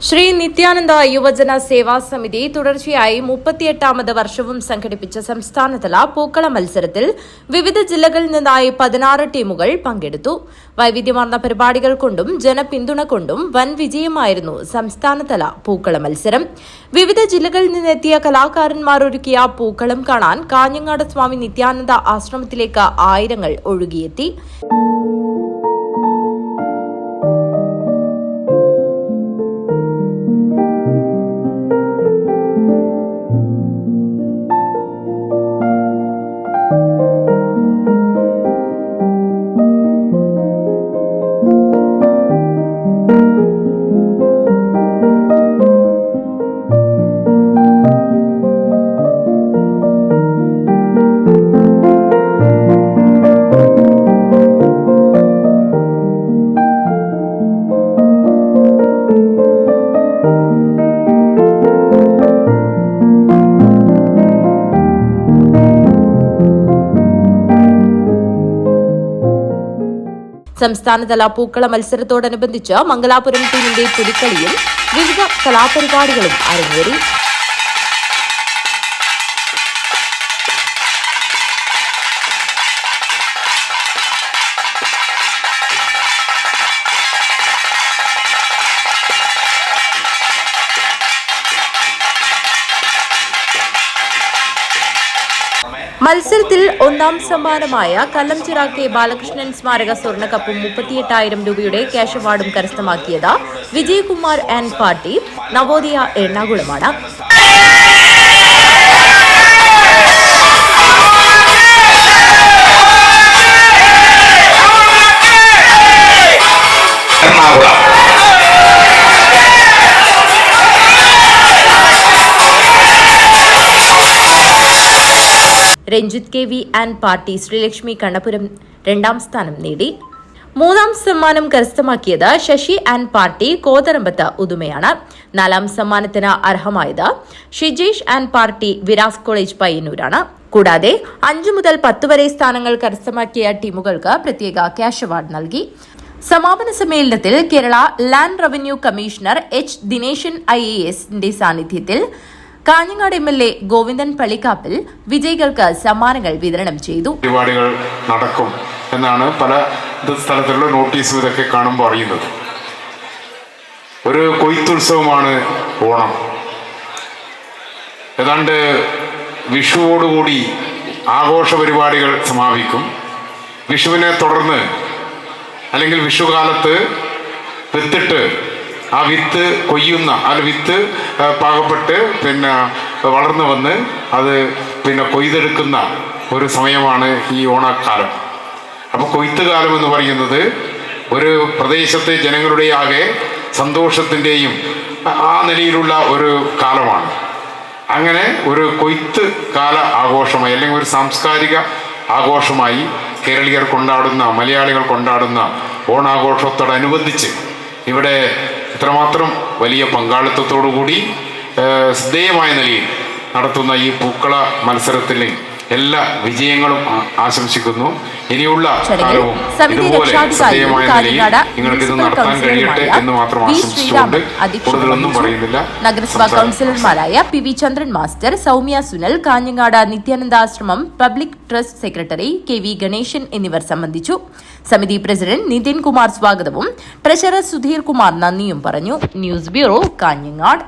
ശ്രീ നിത്യാനന്ദ യുവജന സേവാ സമിതി തുടർച്ചയായി 38ാമത് വർഷവും സംഘടിപ്പിച്ച സംസ്ഥാനതല പൂക്കള മത്സരത്തിൽ വിവിധ ജില്ലകളിൽ നിന്നായി 16 ടീമുകൾ പങ്കെടുത്തു. വൈവിധ്യമാർന്ന പരിപാടികൾ കൊണ്ടും ജനപിന്തുണ കൊണ്ടും വൻ വിജയമായിരുന്നു സംസ്ഥാനതല പൂക്കള മത്സരം. വിവിധ ജില്ലകളിൽ നിന്നെത്തിയ കലാകാരന്മാർ ഒരുക്കിയ പൂക്കളം കാണാൻ കാഞ്ഞങ്ങാട് സ്വാമി നിത്യാനന്ദ ആശ്രമത്തിലേക്ക് ആയിരങ്ങൾ ഒഴുകിയെത്തി. സംസ്ഥാനതല പൂക്കള മത്സരത്തോടനുബന്ധിച്ച് മംഗലാപുരം ടീമിന്റെ പുലിക്കളിയും വിവിധ കലാപരിപാടികളും അരങ്ങേറി. മത്സരത്തിൽ ഒന്നാം സമ്മാനമായ കല്ലംചിറ കെ ബാലകൃഷ്ണൻ സ്മാരക സ്വർണ്ണക്കപ്പും 38,000 രൂപയുടെ ക്യാഷ് അവാർഡും കരസ്ഥമാക്കിയത് വിജയകുമാർ ആൻഡ് പാർട്ടി നവോദയ എറണാകുളമാണ്. Ranjith K V and party Sreelakshmi Kannapuram 2ാം സ്ഥാനം നേടി. 3ാം സമ്മാനം കരസ്ഥമാക്കിയത് ശശി ആൻഡ് പാർട്ടി കോതറമ്പത്ത് ഉദുമയാണ്. 4ാം സമ്മാനത്തിന് അർഹമായത് Shijesh and party Viras college പയ്യന്നൂരാണ്. കൂടാതെ 5 മുതൽ 10 വരെ സ്ഥാനങ്ങൾ കരസ്ഥമാക്കിയ ടീമുകൾക്ക് പ്രത്യേക ക്യാഷ് അവാർഡ് നൽകി. സമാപന സമ്മേളനത്തിൽ Kerala land revenue commissioner H Dineshan IAS സാന്നിധ്യത്തിൽ കാഞ്ഞങ്ങാട് MLA ഗോവിന്ദൻ പള്ളിക്കാപ്പിൽ വിജയികൾക്ക് സമ്മാനങ്ങൾ വിതരണം ചെയ്തു. പരിപാടികൾ നടക്കും എന്നാണ് പല സ്ഥലത്തുള്ള നോട്ടീസും ഇതൊക്കെ കാണുമ്പോൾ അറിയുന്നത്. ഒരു കൊയ്ത്തുത്സവമാണ് ഓണം. ഏതാണ്ട് വിഷുവോടുകൂടി ആഘോഷ പരിപാടികൾ സമാപിക്കും. വിഷുവിനെ തുടർന്ന് അല്ലെങ്കിൽ വിഷുകാലത്ത് വിത്തിട്ട് ആ വിത്ത് കൊയ്യുന്ന വിത്ത് പാകപ്പെട്ട് വളർന്നു വന്ന് അത് കൊയ്തെടുക്കുന്ന ഒരു സമയമാണ് ഈ ഓണക്കാലം. അപ്പോൾ കൊയ്ത്തുകാലം എന്ന് പറയുന്നത് ഒരു പ്രദേശത്തെ ജനങ്ങളുടെ ആകെ സന്തോഷത്തിൻ്റെയും ആ നിലയിലുള്ള ഒരു കാലമാണ്. അങ്ങനെ ഒരു കൊയ്ത്ത് കാല ആഘോഷമായി അല്ലെങ്കിൽ ഒരു സാംസ്കാരിക ആഘോഷമായി കേരളീയർ കൊണ്ടാടുന്ന മലയാളികൾ കൊണ്ടാടുന്ന ഓണാഘോഷത്തോടനുബന്ധിച്ച് ഇവിടെ ഇത്രമാത്രം വലിയ പങ്കാളിത്തത്തോടുകൂടി ശ്രദ്ധേയമായ നിലയിൽ നടത്തുന്ന ഈ പൂക്കള മത്സരത്തിൽ എല്ലാ വിജയങ്ങളും ആശംസിക്കുന്നു. ഇനിയുള്ള കാലവും ഇതുപോലെ ശ്രദ്ധേയമായ നിലയിൽ നിങ്ങൾക്ക് ഇത് നടത്താൻ കഴിയട്ടെ എന്ന് മാത്രം ആശംസിച്ചുകൊണ്ട് കൂടുതലൊന്നും പറയുന്നില്ല. നഗരസഭാ കൌൺസിലർമാരായ PV Chandran master, Soumya Sunal, Kanhangad Nithyanandashramam public trust secretary KV Ganesan എന്നിവർ സംബന്ധിച്ചു. സമിതി പ്രസിഡന്റ് നിതിൻ കുമാർ സ്വാഗതവും ട്രഷറർ സുധീർ കുമാർ നന്ദിയും പറഞ്ഞു. News bureau, Kanhangad.